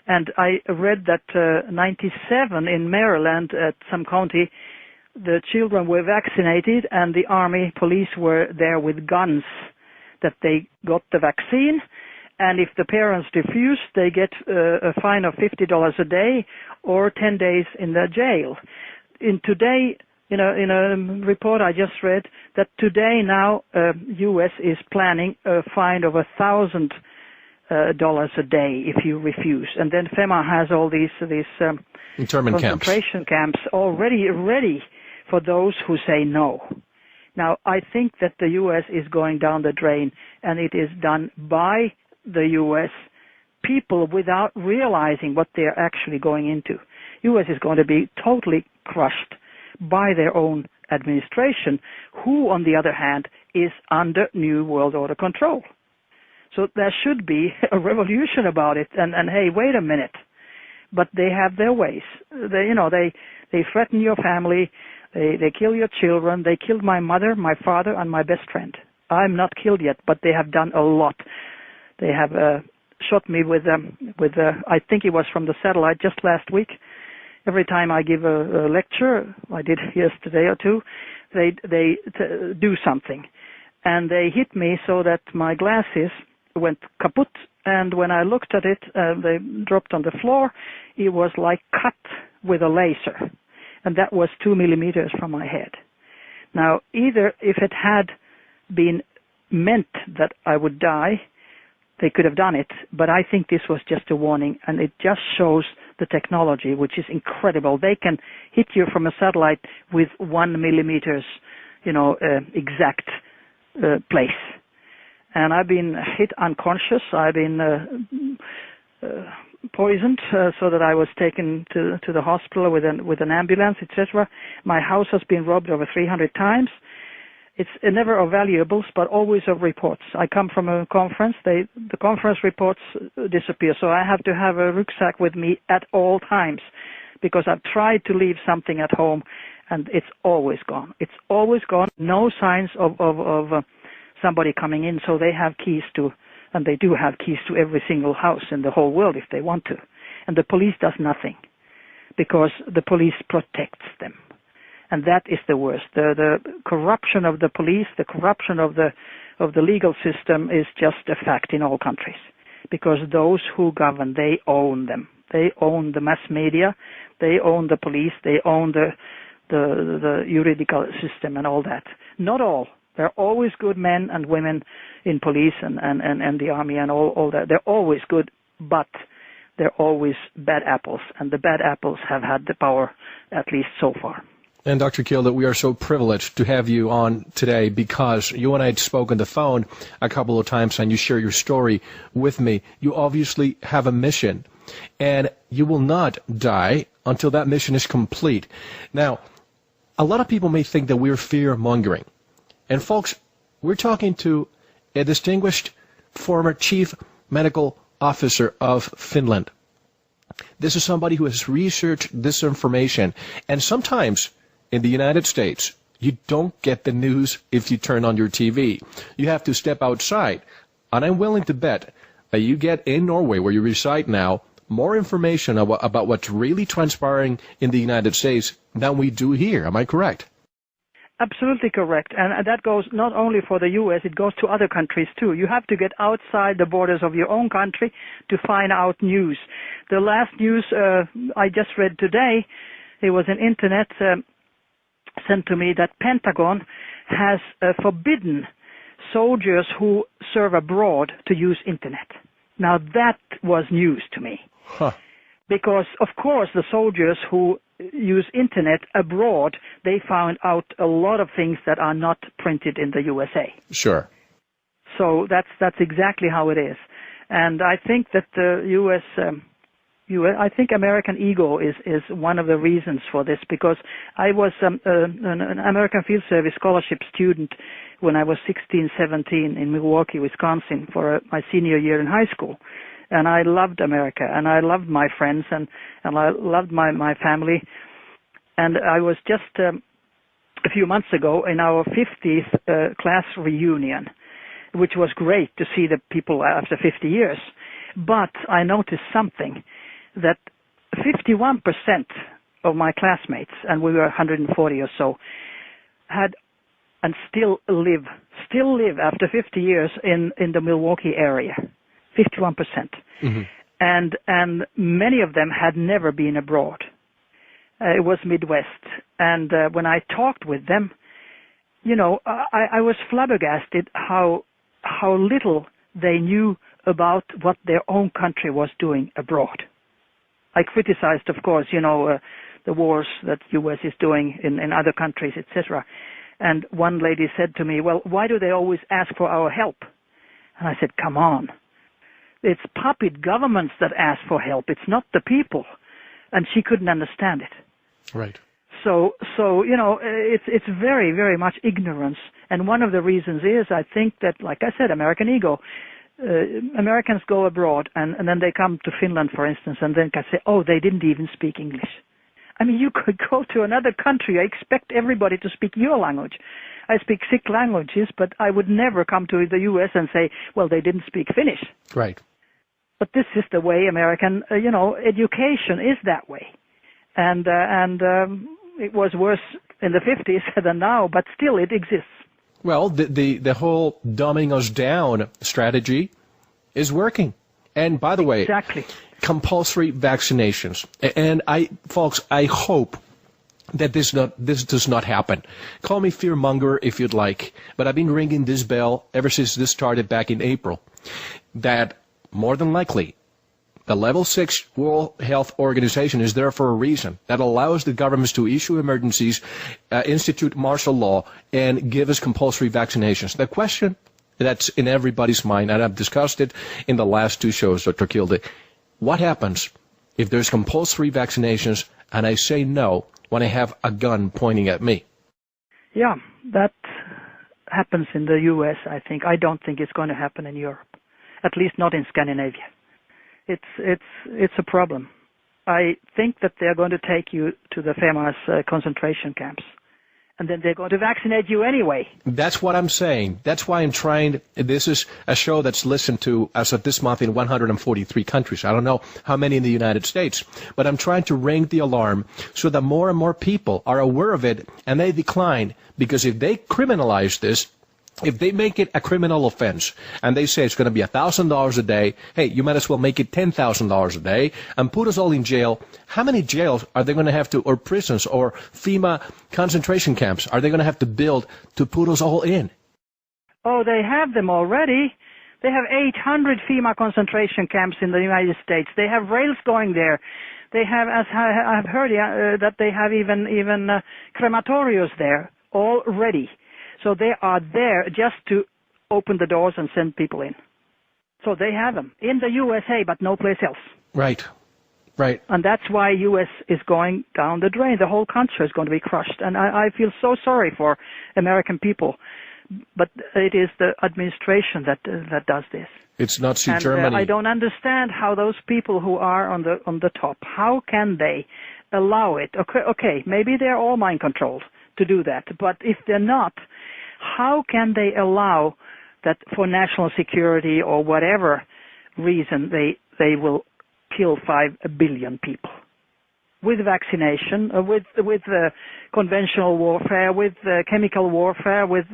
And I read that 97 in Maryland at some county, the children were vaccinated and the army police were there with guns that they got the vaccine. And if the parents refuse, they get a fine of $50 a day or 10 days in the jail. Today, in a report I just read, that today now U.S. is planning a fine of $1,000 a day if you refuse. And then FEMA has all these concentration camps already ready for those who say no. Now, I think that the U.S. is going down the drain, and it is done by the U.S. people without realizing what they're actually going into. U.S. is going to be totally crushed by their own administration, who, on the other hand, is under New World Order control. So there should be a revolution about it, and hey, wait a minute. But they have their ways. They threaten your family, they kill your children, they killed my mother, my father, and my best friend. I'm not killed yet, but they have done a lot. They have shot me with I think it was from the satellite just last week. Every time I give a lecture, I did yesterday or two, they do something. And they hit me so that my glasses went kaput, and when I looked at it, they dropped on the floor. It was like cut with a laser, and that was 2 millimeters from my head. Now, either if it had been meant that I would die, they could have done it, but I think this was just a warning, and it just shows the technology, which is incredible. They can hit you from a satellite with 1 millimeters, exact place. And I've been hit unconscious. I've been poisoned, so that I was taken to the hospital with an ambulance, etc. My house has been robbed over 300 times. It's never of valuables, but always of reports. I come from a conference. The conference reports disappear, so I have to have a rucksack with me at all times, because I've tried to leave something at home, and it's always gone. It's always gone. No signs of somebody coming in, so they have keys to and they do have keys to every single house in the whole world if they want to. And the police does nothing because the police protects them. And that is the worst. The corruption of the police, the corruption of the legal system is just a fact in all countries. Because those who govern, they own them. They own the mass media, they own the police, they own the juridical system and all that. Not all. There are always good men and women in police and the army and all that. They're always good, but they're always bad apples. And the bad apples have had the power, at least so far. And Dr. Kilde, we are so privileged to have you on today because you and I had spoken on the phone a couple of times and you share your story with me. You obviously have a mission, and you will not die until that mission is complete. Now, a lot of people may think that we're fear-mongering. And folks, we're talking to a distinguished former chief medical officer of Finland. This is somebody who has researched this information, and sometimes in the United States, you don't get the news if you turn on your TV. You have to step outside. And I'm willing to bet that you get in Norway, where you reside now, more information about what's really transpiring in the United States than we do here. Am I correct? Absolutely correct. And that goes not only for the U.S., it goes to other countries too. You have to get outside the borders of your own country to find out news. The last news I just read today, it was an internet sent to me that Pentagon has forbidden soldiers who serve abroad to use internet. Now that was news to me. Huh. Because of course the soldiers who use internet abroad, they found out a lot of things that are not printed in the USA. Sure. So that's exactly how it is. And I think that the I think American ego is one of the reasons for this, because I was an American Field Service scholarship student when I was 16, 17 in Milwaukee, Wisconsin for my senior year in high school. And I loved America, and I loved my friends, and I loved my family. And I was just a few months ago in our 50th class reunion, which was great to see the people after 50 years. But I noticed something, that 51% of my classmates, and we were 140 or so, had and still live after 50 years in the Milwaukee area. 51%. Mm-hmm. And many of them had never been abroad. It was Midwest. And when I talked with them, you know, I was flabbergasted how little they knew about what their own country was doing abroad. I criticized, of course, you know, the wars that U.S. is doing in other countries, etc. And one lady said to me, well, why do they always ask for our help? And I said, come on. It's puppet governments that ask for help. It's not the people. And she couldn't understand it. Right. So you know, it's very, very much ignorance. And one of the reasons is, I think that, like I said, American ego. Americans go abroad and then they come to Finland, for instance, and then can say, oh, they didn't even speak English. I mean, you could go to another country. I expect everybody to speak your language. I speak 6 languages, but I would never come to the U.S. and say, well, they didn't speak Finnish. Right. But this is the way American, you know, education is that way. And it was worse in the 50s than now, but still it exists. Well, the whole dumbing us down strategy is working. And by the way, exactly. Compulsory vaccinations. And folks, I hope that this does not happen. Call me fearmonger if you'd like, but I've been ringing this bell ever since this started back in April, that more than likely the Level 6 World Health Organization is there for a reason, that allows the governments to issue emergencies, institute martial law, and give us compulsory vaccinations. The question that's in everybody's mind, and I've discussed it in the last 2 shows, Dr. Kilde, what happens if there's compulsory vaccinations and I say no when I have a gun pointing at me? Yeah, that happens in the U.S., I think. I don't think it's going to happen in Europe, at least not in Scandinavia. It's a problem. I think that they're going to take you to the famous concentration camps, And then they're going to vaccinate you anyway. That's what I'm saying. That's why I'm trying. This is a show that's listened to as of this month in 143 countries. I don't know how many in the United States, but I'm trying to ring the alarm so that more and more people are aware of it and they decline. Because if they criminalize this, if they make it a criminal offense and they say it's going to be $1,000 a day, hey, you might as well make it $10,000 a day and put us all in jail. How many jails are they going to have to, or prisons, or FEMA concentration camps are they going to have to build to put us all in? Oh, they have them already. They have 800 FEMA concentration camps in the United States. They have rails going there. They have, as I've heard, that they have even crematoriums there already. So they are there just to open the doors and send people in. So they have them in the USA, but no place else. Right, right. And that's why U.S. is going down the drain. The whole country is going to be crushed. And I feel so sorry for American people. But it is the administration that does this. It's Nazi Germany. I don't understand how those people who are on the top, how can they allow it? Okay, maybe they're all mind controlled to do that. But if they're not, how can they allow that for national security or whatever reason they will kill 5 billion people with vaccination, with conventional warfare, with chemical warfare, with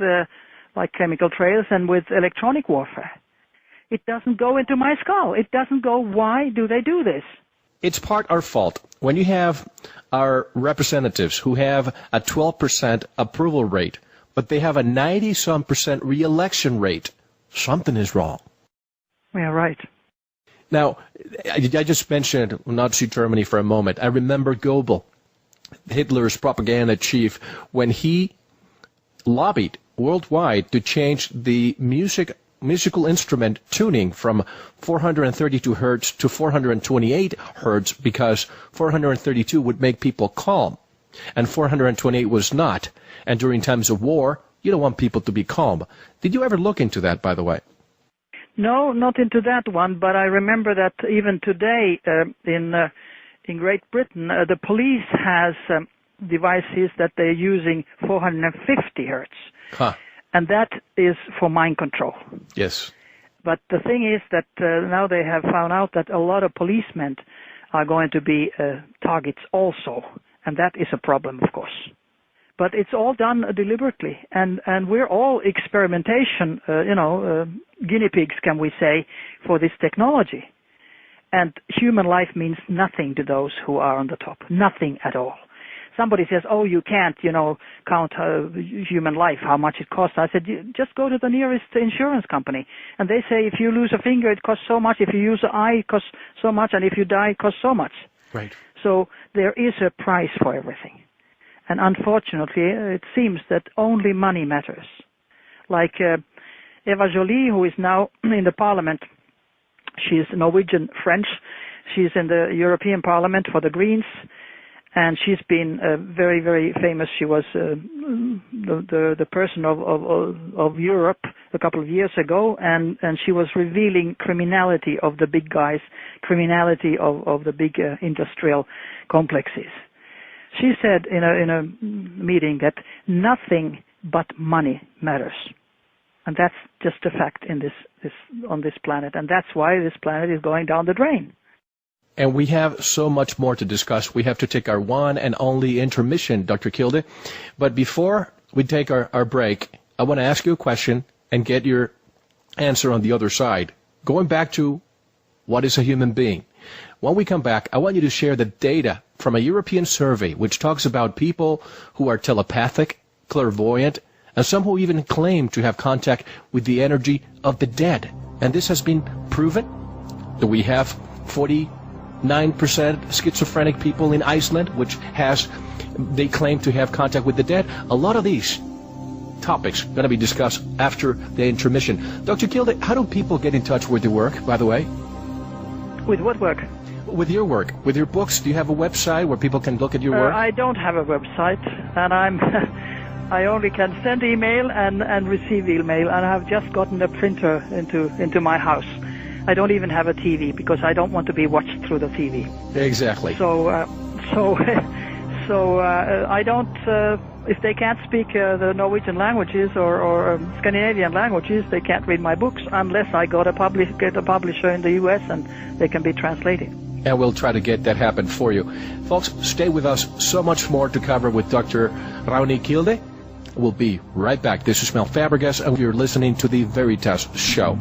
like chemical trails, and with electronic warfare? It doesn't go into my skull. It doesn't go, why do they do this? It's part our fault. When you have our representatives who have a 12% approval rate, but they have a 90-some% re-election rate, something is wrong. Yeah, right. Now, I just mentioned Nazi Germany for a moment. I remember Goebbels, Hitler's propaganda chief, when he lobbied worldwide to change the musical instrument tuning from 432 hertz to 428 hertz because 432 would make people calm and 428 was not. And during times of war, you don't want people to be calm. Did you ever look into that, by the way? No, not into that one, but I remember that even today in Great Britain, the police has devices that they're using 450 hertz. Huh. And that is for mind control. Yes. But the thing is that now they have found out that a lot of policemen are going to be targets also. And that is a problem, of course. But it's all done deliberately. And we're all experimentation, guinea pigs, can we say, for this technology. And human life means nothing to those who are on the top. Nothing at all. Somebody says, oh, you can't, count human life, how much it costs. I said, just go to the nearest insurance company. And they say, if you lose a finger, it costs so much. If you use an eye, it costs so much. And if you die, it costs so much. Right. So there is a price for everything. And unfortunately, it seems that only money matters. Like Eva Joly, who is now in the parliament, she's Norwegian French. She's in the European Parliament for the Greens. And she's been very, very famous. She was the person of Europe a couple of years ago, and she was revealing criminality of the big guys, criminality of the big industrial complexes. She said in a meeting that nothing but money matters, and that's just a fact on this planet, and that's why this planet is going down the drain. And we have so much more to discuss. We have to take our one and only intermission, Dr. Kilde. But before we take our break, I want to ask you a question and get your answer on the other side. Going back to what is a human being? When we come back, I want you to share the data from a European survey which talks about people who are telepathic, clairvoyant, and some who even claim to have contact with the energy of the dead. And this has been proven. Do we have 49% schizophrenic people in Iceland, which they claim to have contact with the dead? A lot of these topics going to be discussed after the intermission. Dr. Kilde, how do people get in touch with your work, by the way? With what work? With your work, with your books. Do you have a website where people can look at your work? I don't have a website, and I only can send email and receive email, and I've just gotten a printer into my house. I don't even have a TV because I don't want to be watched through the TV. Exactly. So I don't if they can't speak the Norwegian languages or Scandinavian languages, they can't read my books unless I get a publisher in the U.S. and they can be translated. And we'll try to get that happen for you. Folks, stay with us. So much more to cover with Dr. Rauni Kilde. We'll be right back. This is Mel Fabregas, and you're listening to The Veritas Show.